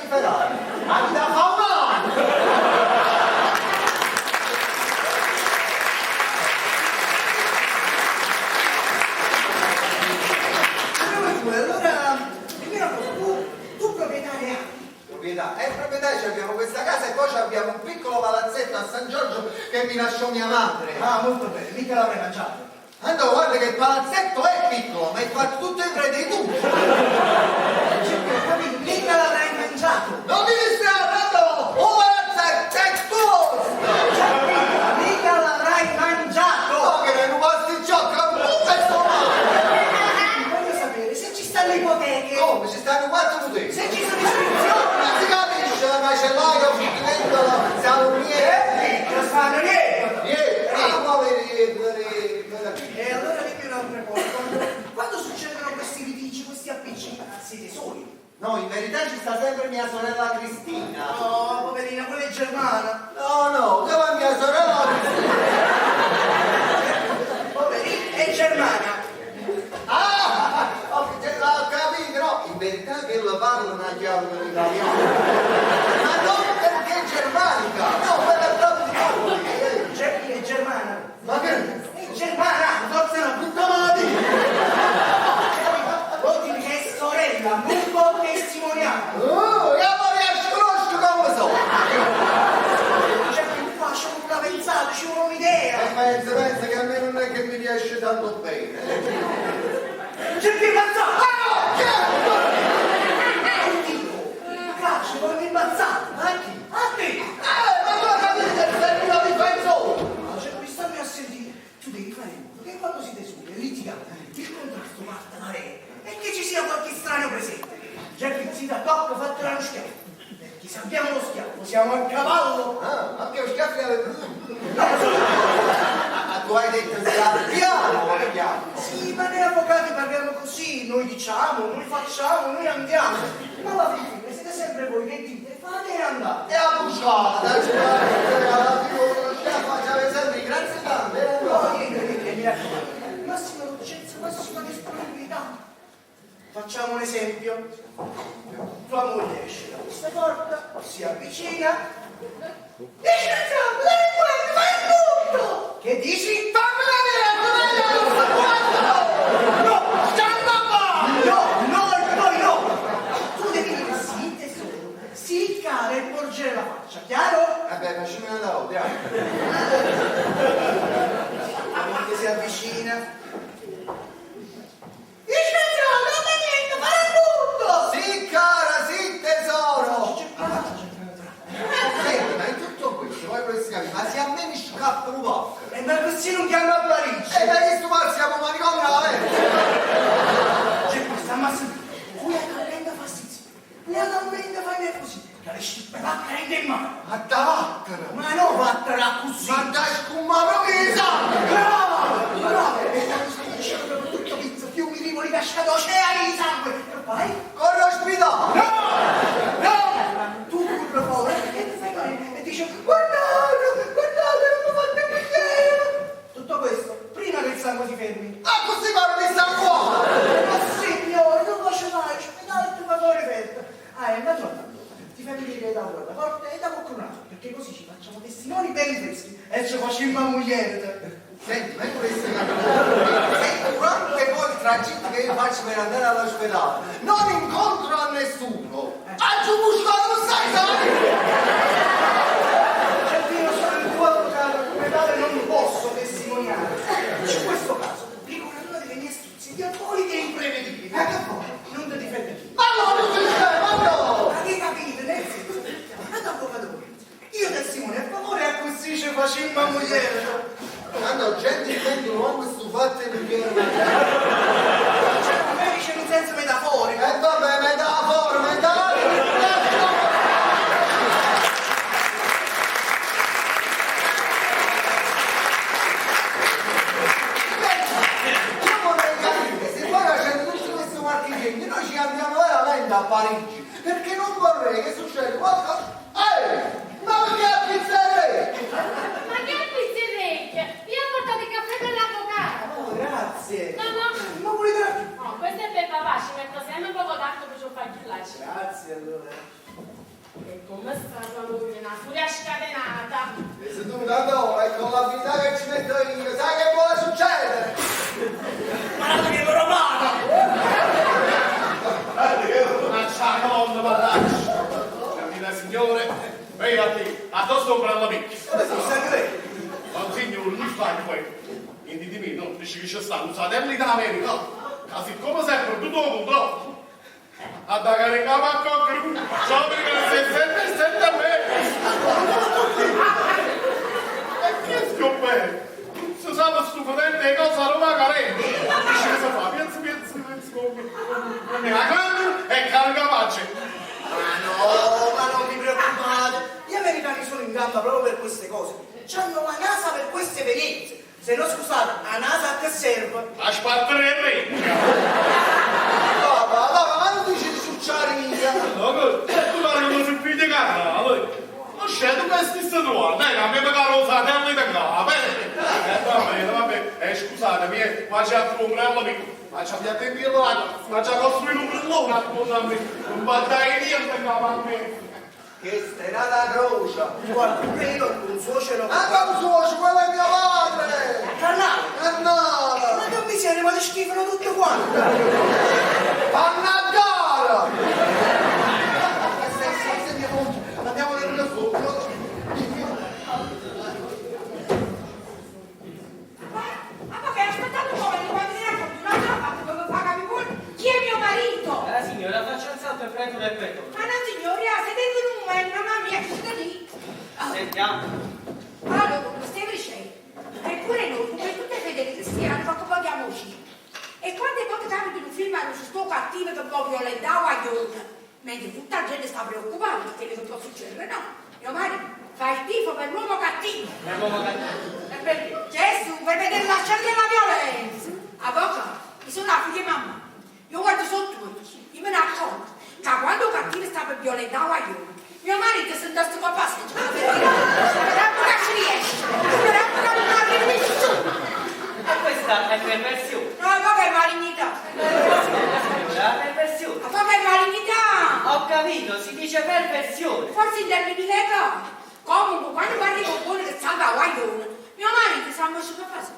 ospedale. Ma mi dà fame! Allora, dimmi una cosa, tu proprietaria? Proprietà, proprietà, abbiamo questa casa e poi abbiamo un piccolo palazzetto a San Giorgio che mi lasciò mia madre. Ah, molto bene, mica l'avrei mangiato. Andò, guarda che il palazzetto è piccolo, ma è fatto tutto in tre di tu. Mica l'avrai mangiato. Non mi distrarre, andò! Un palazzetto è tuo! Mica l'avrai mangiato. No, che non basti ciò, che un sto male! Voglio sapere se ci stanno ipoteche. Come? Ci stanno quattro poteri? Se ci sono iscrizioni. Non si capisce, la macellaia, fruttivendolo, salumiere. Non fanno niente. Niente, E allora dimmi un'altra cosa. Quando succedono questi litigi, questi appicci, siete soli? No, in verità ci sta sempre mia sorella Cristina. No, poverina, quella è germana. No, dove è mia sorella Cristina? Poverina, è germana. Ho capito, no, in verità che lo parla una chiave dell'italiano. Ma non perché è germanica, no, quella è proprio di Napoli. È germana. Ma che? È germana, forse una brutta male. Vuol dire che è sorella, non può testimoniare. Oh, io non conosco come so. C'è più facile una pensata, ci vuole un'idea. Pensa che a me non è che mi riesce tanto bene. C'è più imbazzata. Ah, Che dico? Caccio, vuole imbazzata. A chi? A te. ma tu capite che sei una difensore. Cioè, mi stanno a sentire. Tu devi fare in modo che quando siete soli e litigate, il contrasto parta da lei e che ci sia qualche strano presente. Già che si da tocco fatela lo schiaffo. Perché se abbiamo lo schiaffo siamo a cavallo. Ah, anche lo schiaffo tu hai detto che piano, piano. Sì, ma noi avvocati parliamo così, noi diciamo, noi facciamo, noi andiamo. Ma alla fine siete sempre voi che dite, fate e andate. E a buscata, dai, lo schiaffo c'aveva sempre grazie tante. No, niente, mi raccomando. Massima dolcezza, massima disponibilità. Facciamo un esempio. Tua moglie esce da questa porta, si avvicina. Dici, lei guarda, fai tutto! Che dici? No, e poi no! Tu devi dire sì, tesoro, sì, cara, e porgere la faccia, chiaro? Vabbè, facciamo una volta, La moglie si avvicina. Sì, cara, sì, tesoro. Senti, ma in tutto questo, poi vorresti capire, ma se a me mi scappa un po'. Ma così non chiama a Parigi. E da che sto siamo manicomio alla vecchia. C'è questa massa di... Lui ha talmente fastidio. Ne ha talmente fai così. Che le scippe vattene in mano. Ma da vattene. Ma no, vattene così. Ma dai, scumma proprio di sangue. Bravo, bravo. E quando stai dicendo tutto pizza, fiumi, rivoli, cascate, oceani di sangue. E vai. Corro ospedale. No! Tu curro fuori e dice guardate, non mi fate un bicchiere. Tutto questo prima che il sangue si fermi. Ah, così parli di sangue. Ma signore, non lo fai, mi dai il favore per. Ah, e madonna, ti fai venire da una porta e da qualcun altro, perché così ci facciamo testimoni belli freschi e ci facciamo una moglie. Senti, ma vorresti capire. Senti, durante poi il tragitto che io faccio per andare all'ospedale, non incontro a nessuno. A giù buscato, non sai, sai? Cioè, io sono il tuo avvocato, come tale non posso testimoniare. In questo caso, dico una delle mie astuzie diaboliche e imprevedibili. Ma che vuoi? Non ti difende più. Ma no, non ti c'è, ma no! Ma che capite? Nel senso, ad avvocato voi. Io testimone a favore e a così ci facciamo una moglie. Quando gentilmente un uomo stufato e mi viene una Cioè, a me dice in un senso metaforico. e vabbè, metafora, io vorrei capire, se poi facendo tutto questo marchingegno, noi ci andiamo veramente a Parigi, perché non vorrei che succeda qualcosa. Ma che appizzerei? Ma che pizzerecchia? Io ho portato il caffè per l'avvocato. Oh, grazie. No. Non volete la... No, questo è per papà, ci metto sempre poco d'acqua per ci fare più lascio. Grazie allora. E come sta tua moglie? Una furia scatenata. E se tu mi dai ora e con l'abilità che ci metto io, sai che può succedere? Guarda che robata! Una ciaconda, mannaggia! Cammina, signore, vedi a te sopra la picchia. Ora sono segreto. Ma signore, non fai questo. Quindi di me, no? Dici che c'è stato un satellite in America. Ma siccome sei perduto il mondo, a da caricare a coccru, ciò perché se sente a me. E che scoperto? Se siamo stupidenti le cose a Roma carente. Dici che si fa, piazza, come la canna e carica pace. Ma non vi preoccupate. Gli americani sono in gamba proprio per queste cose. C'hanno la NASA per queste evenienze. Se no, scusate, la NASA a che serve? A spartere il regno. Papà, ma non dici di succiariglia? No, tu pare che si figlia carna, allora. Non scelto questi tua, dai, a me caro satellite qua, va bene, scusatemi, ma c'è altro ombrello piccolo, ma c'è più attento là, ma c'è costruito un ombrellone, non va dai niente qua, va bene. Che stenata croce! Guarda, pure io un suocero. Anche un suocero, quello è mio padre! Cannata! Cannata! Ma che miseria, ma le schifano tutte quante! Pannagara! Se mio punto, andiamo nel futuro. Ma che aspettate un momento, quando mi racconti un'altra parte, come fa capi pure? Chi è mio marito? La signora faccia il salto e preto e petto. Ma no signora, siete in un momento, mamma mia, che siete lì? Sentiamo. Allora, come stiamo dicendo? Eppure noi, come tutte le fedeli cristiane, fatto paghiamoci. E quante volte capita in un film hanno su sto cattivo che poi violentava a Iona, mentre tutta la gente sta preoccupata perché che può succedere, no? Mio marito fa il tifo per l'uomo cattivo. Per l'uomo cattivo. E perché? Gesù, per vedere la scena della violenza. Avvocato, io sono la figlia di mamma. Io guardo sotto, io me ne accorgo che quando cattivo sta per violentare a Iona, mio marito si andasse con passeggiare. Speriamo che ci riesce. Speriamo che non arrivi nessuno. E questa è perversione. No, ma che malignità. Signora, perversione. Ma che malignità. Ho capito, si dice perversione. Forse in termini legali. Comunque, quando parli con quello che sta a guaglione, mio marito si è messo per fare.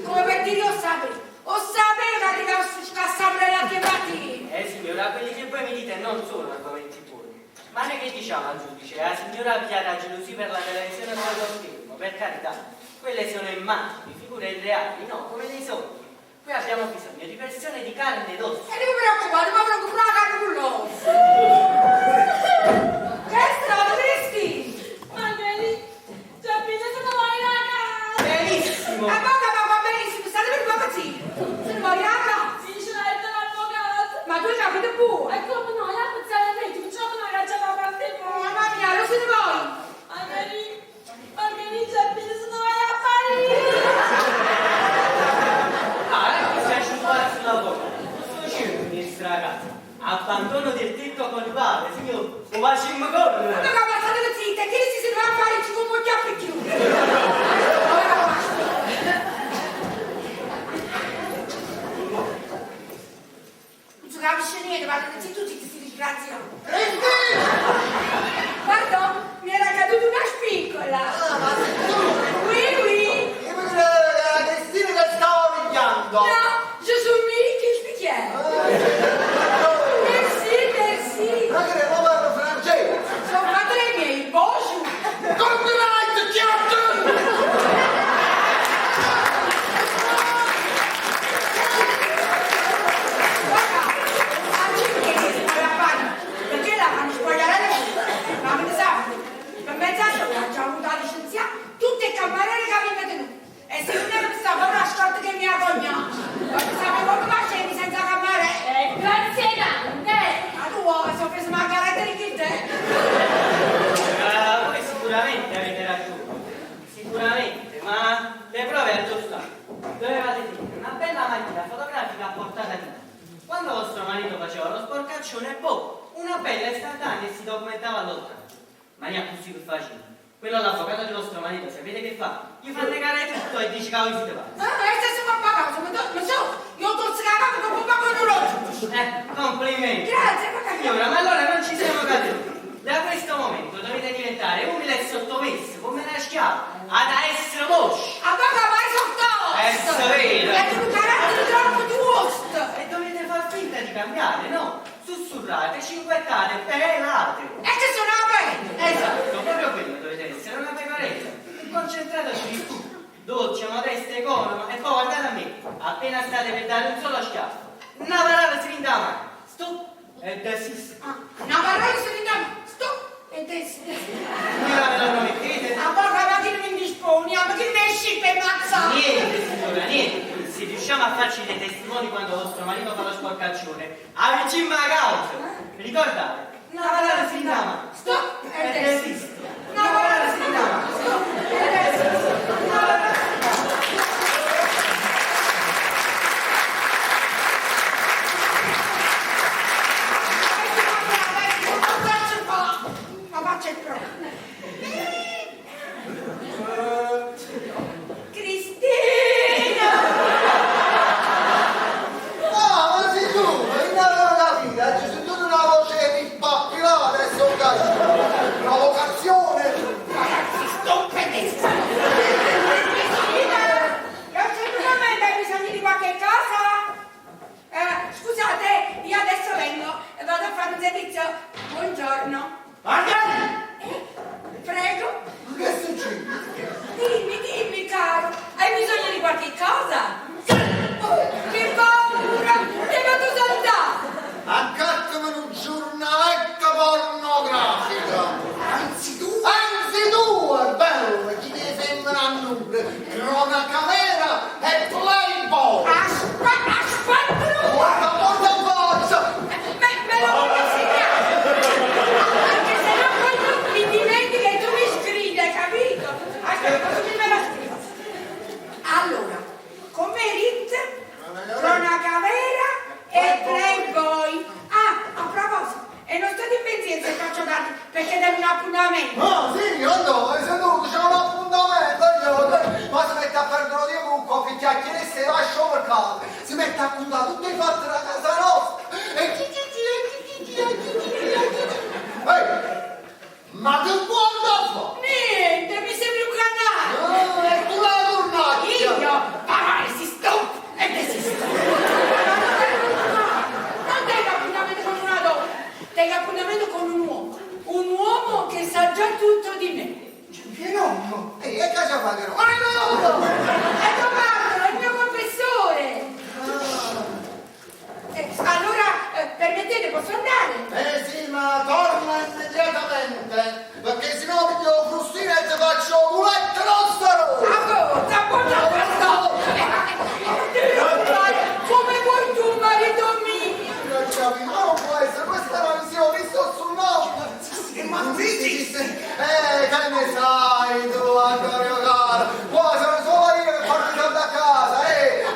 Come per dire, io sapevo che arrivava su scassare la mattina. Signora, quelli che voi mi dite non sono argomenti buoni. Ma noi che diciamo al giudice? La signora piara gelosia per la televisione o lo schermo, per carità. Quelle sono immagini, figure irreali, no, come dei sogni. Qui abbiamo bisogno di persone di carne ed ossa. E non mi preoccupate, ma proprio una carne con l'osso. Che è stato, Cristi? Magari ci ha preso mai la casa. Benissimo! Ma va benissimo, state per poco zitto. Se ne vuoi a casa? Sì, ce l'ha detto l'avvocato. Ma tu capite pure? E come no, la puzzata a me, facciamo una caccia da parte poi. Mamma mia, lo siete voi? Magari ci ha preso mai a Parigi. Ecco si è asciugato sulla bocca. Questo circo, ministra ragazza. Abbandono del tetto colpale, signor. O facciamo Ma correre. che state zitte, che si va a fare ci come chiappi più. Non si capisce niente, ma tutti questi disgraziati. Guarda, mi era caduta una spiccola. Oui. Io mi credo che era Cristina che stava pigliando. No, je suis Mickey Spicchiere. Merci. Ma che ne parlo francese? Sono padre miei, bonjour. Copyright, Captain! Perché la fanno spogliare? Ma mi sa, per mezz'anno che già avuto la licenza, tutte le cameriere che avevano tenuto. E se non era stata una scorta che mi ha cognato, ma mi sa come facevi senza cameriere? Grazie tante. Ma tu sono preso una caretta di chi te? Voi sicuramente avete ragione. Sicuramente, ma le prove aggiustate. Dovevate dire una bella macchina fotografica a portata di mano. Quando vostro marito faceva lo sporcaccione, una bella istantanea e si documentava lontano. Ma ne ha così più facile. Quello all'avvocato del vostro marito, sapete che fa? Gli fa negare tutto e dice che ha visite pazze. Ah, stesso papà causa, ma so, io ho tolto la capa con papà con l'orologio. Complimenti. Grazie, papà. Signora, ma allora non ci siamo caduti. Da questo momento schiavo, ad essere mosci. Avvocato, vai sotto! Vero. È un carattere troppo giusto! E dovete far finta di cambiare, no? Sussurrate, cinguettate, pelate. E che sono bene! Esatto, proprio quello dovete essere, una pecorella. Concentrataci di più. Dolce, modesta, economa, e poi guardate a me. Appena state per dare un solo schiaffo, una parola si rinda avanti. Stop e desistere. Una parola si rinda, stop e desistere. Me lo mettete? Avvocato, ma che non mi disponi? Ma che ne esci per mazza? Niente, signora, niente. Se riusciamo a farci dei testimoni quando vostro marito fa lo sporcaccione, avvicina la causa. Ricordate? Una parola si rinda avanti. Stop e desistere. Una parola si rinda avanti. Stop e desistere. Faccia il pro. Cristina! Ma sei tu, in una vita, ci sento una voce di pappilà, adesso un cazzo. Provocazione. Ragazzi, stupidissimo! Cristina! Assolutamente hai bisogno di qualche cosa? Scusate, io adesso vengo e vado a fare un servizio. Buongiorno. Prego. Che succede? Dimmi, caro, hai bisogno di qualche cosa? Che paura! Devo tu saltare! Accattami un giornaletto pornografico. Anzi tu, è bello, chi ne sembra a nulla. Cronaca vera e Playboy. Aspetta! Guarda, faccia. Me lo voglio segnare! Anche se no poi mi dimentichi che tu mi scrivi, hai capito? Aspetta, così me la scrivo. Allora, Commerit, cronaca vera e Playboy. A proposito, e non sto di pensiero se faccio tardi perché devo un appuntamento. Ah, sì, io no, sei tu, c'è un appuntamento, ma si mette a perdere di buco, picchiacchiere e se lascio per casa, si mette a contare tutti i fatti della casa nostra, e ma che guarda fa? Niente, mi sembri un canale. E tu la tornacchia? Io, paralisi, stop e desisto. Non tengo appuntamento con una donna, tengo appuntamento con un uomo che sa già tutto di me. Che nonno? E che cosa fa che nonno? È Tommaso, è il mio confessore. Allora, permettete, posso andare? Sì, ma torna immediatamente, perché sennò mi do frustine e ti faccio culette nostro! Come vuoi tu, marito mio? Ma non può essere, questa è la visione, sto sul nome! Che magnifici! Che ne sai tu, Antonio caro? Qua sono solo io che porto i soldi a casa,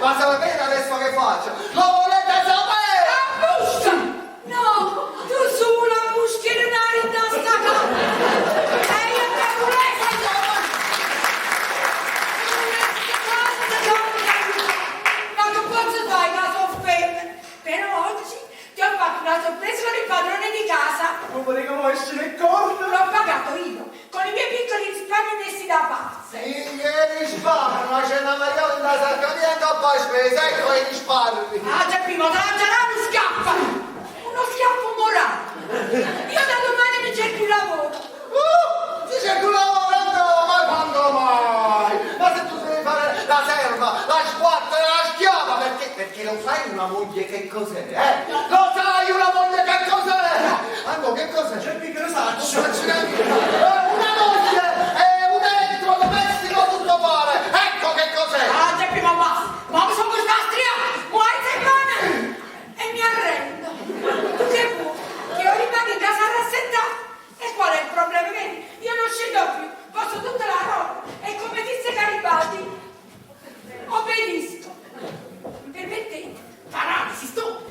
ma sapete adesso che faccio? Lo volete sapere? La busca! No, tu su la buscheria in sta casa! E io te volevo! Ma che posso fare la sofferma? Però oggi ti ho fatto una sorpresa con il padrone di casa. Non potevo essere corto. L'ho pagato io, con i miei piccoli risparmi messi da parte. Sì, che risparmio, ma c'è una Maria da Sarcadia e coppa spesa, ecco i risparmi. Ah, già prima, da uno schiaffo! Uno schiaffo morale! Io da domani mi cerco un lavoro! Ti cerchi un lavoro, no, ma quando mai? Ma se tu devi fare la serva, la squatta e la schiava, perché lo sai una moglie che cos'è, Lo sai una moglie che cos'è? Anco, che cos'è? C'è che lo saccio. Una moglie è un elettrodomestico tutto fare, ecco che cos'è! Ah, già prima basta! Ma mi sono questa striata! Vuoi settimana? E mi arrendo! Tu che vuoi? Che io rimango in casa a rassettare? E qual è il problema? Vedi? Io non scendo più, posso tutta la roba! E come disse Garibaldi, obbedisco! Mi permettete? Paralisi, sto!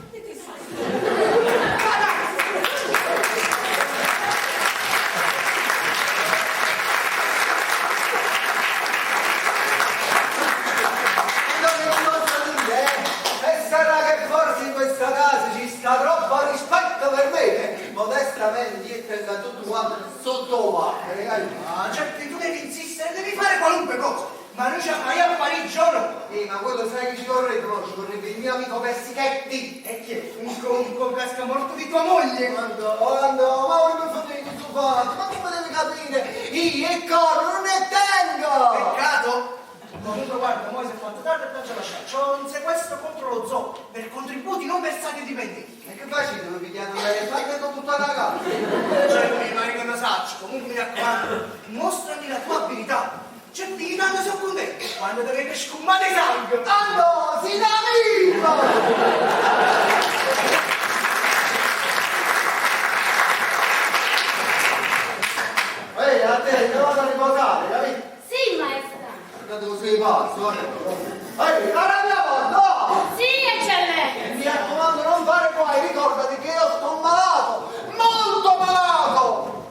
Paralisi! guarda, sotto valle, Ah, Geppi, tu devi insistere, devi fare qualunque cosa. Ma noi ci appaiamo Parigi o no? ma quello sai che ci vorrebbe, no? Ci vorrebbe il mio amico Persichetti. E chi è? Un cascamorto di tua moglie? Quando, ma voglio fare il suo fatto, ma come devi capire? Io e coro non ne tengo! Peccato? Comunque guarda, mo si è fatto tardi e faccio lasciare. C'ho un sequestro contro lo zoo per contributi non versati ai dipendenti. E che faccio? Devo pigliare le fate con tutta la casa. Cioè, ma che ne saccio? Comunque mi raccomando, mostrami la tua abilità. Cioè, di tanto sono contento. Quando dovete scummare sangue. Allora, si da viva! Ehi, a te, che vado a riposare, capito? Sì, maestra. Da dove sei pazzo, ehi, arrabbiamo, no! Sì, eccellenza. Mi raccomando, non fare guai, ricordati che io sto malato, molto malato!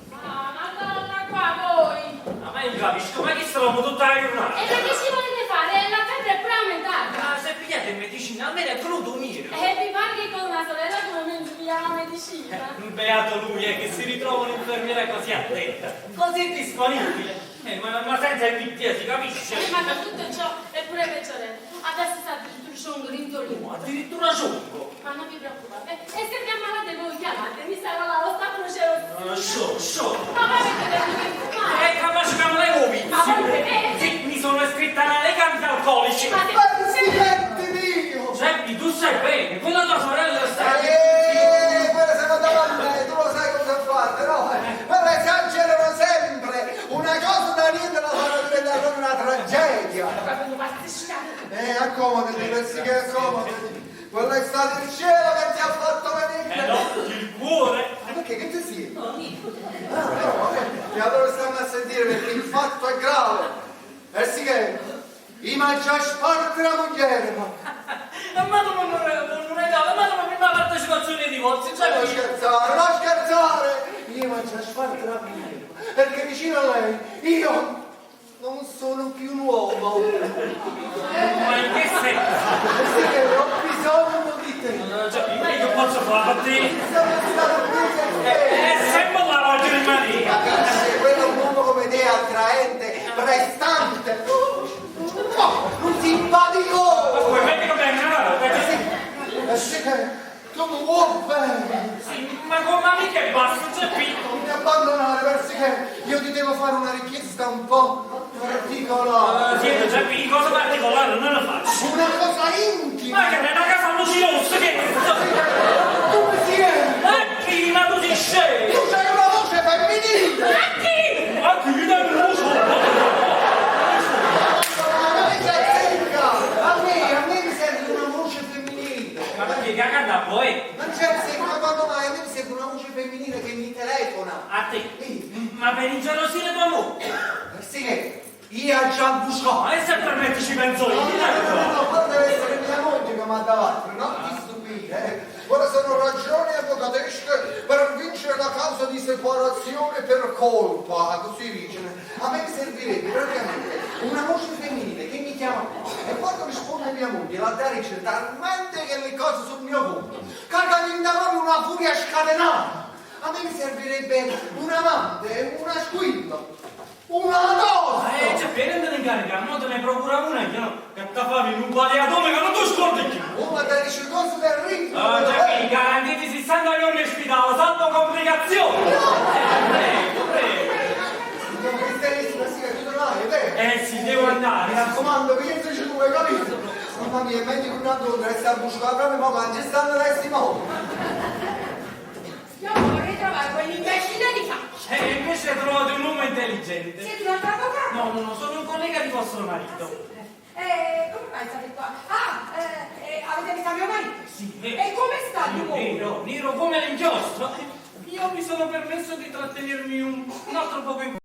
Madonna, qua voi. Ma io capisco, ma che stavamo tutta la giornata? E che ci volete fare? La febbre è pure aumentata. Ma se pigliate medicina, almeno è venuto unire. E vi pare che con una sorella come me invidia la medicina? Beato lui, che si ritrova un'infermiera così attenta, così disponibile. Ma senza invidia, si capisce? Ma per tutto ciò è pure peggiore. Adesso sta addirittura un grindolino. Addirittura giungo. Ma non vi preoccupate. E se vi ammalate voi chiamate, mi sarà la vostra croce rossa. Sciò. Ma voi avete detto che Capace che non le uovi. Ma voi bevete? Sì, mi sono iscritta nelle campi alcolici. Ma Persichetti mio! Seppi, tu sai bene, quella tua sorella sta... Quella secondo me, tu lo sai cosa fate, no? Quella esagerano sempre! Una cosa da niente la fanno diventare una tragedia! proprio pasticciato. Accomodati, Persichetti, accomodati! Quello è stato il cielo che ti ha fatto venire! no, il cuore. Ma perché? Che ti sia? No, niente. E allora stiamo a sentire perché il fatto è grave! Persichetti! I mangia sparte la moglie, Ma tu non regalo, ma non prima partecipazione ai divorzi, cioè non scherzare, non scherzare! Io mangio sparte la moglie, perché vicino a lei io non sono più un uomo. ma in che senso? Perché ho bisogno di te. Cioè, ma io posso farti? Sono stato preso È sempre la voce di Maria. capisci? Quello è un uomo come te, attraente, prestante, un simpatico. Ma poi vedi come è nato? Perché tu mi vuoi bene. Sì, ma con amiche e basta, c'è piccolo. Non mi abbandonare, perché io ti devo fare una richiesta un po' particolare. Sì, c'è piccolo, cosa particolare, non lo faccio. Una cosa intima. Ma che è una casa lucinosa, che è questo? Come si è? Ma chi? Ma tu sei scemo? Tu c'hai una voce femminile. Ma chi? Ma chi? Non lo so. A me mi serve una voce femminile. Ma perché cagata da voi? Non c'è sempre quando mai, a me mi serve una voce femminile che mi telefona. A te? Ma per ingelosire tua moglie? Sì che io a Gian Buscò. Ma e se permetti ci penso io? No, quello deve essere mia moglie che mi ha davanti, non ti stupire. Ora sono ragioni avvocatesche per vincere la causa di separazione per colpa, così dice. A me servirebbe praticamente una voce femminile che mi chiama e quando risponde mia moglie la dice talmente che le cose sul mio conto caga diventa proprio una furia scatenata. A me mi servirebbe un amante, una squilla, una donna. C'è bene da incaricare, non te ne procura una, io no? Che ti fai in un paliatone che non ti scordi più. Una delle cose del ritmo. Già, garantiti 60 giorni in ospedale, salvo complicazioni. Prego. Cristianissima, sì, che tu non hai, è vero? Sì, devo Mi andare. raccomando, pensaci tu, hai capito? Mamma mia, è meglio che una donna resta a buscare proprio ma mangi stanno resti mo. Io vorrei trovare quell'imbecille di faccia. E invece hai trovato un uomo intelligente. Siete un altro avvocato? No, sono un collega di vostro marito. Come mai state qua? Avete visto mio marito? Sì. E come sta di voi? Nero come l'inchiostro. Io mi sono permesso di trattenermi un altro poco in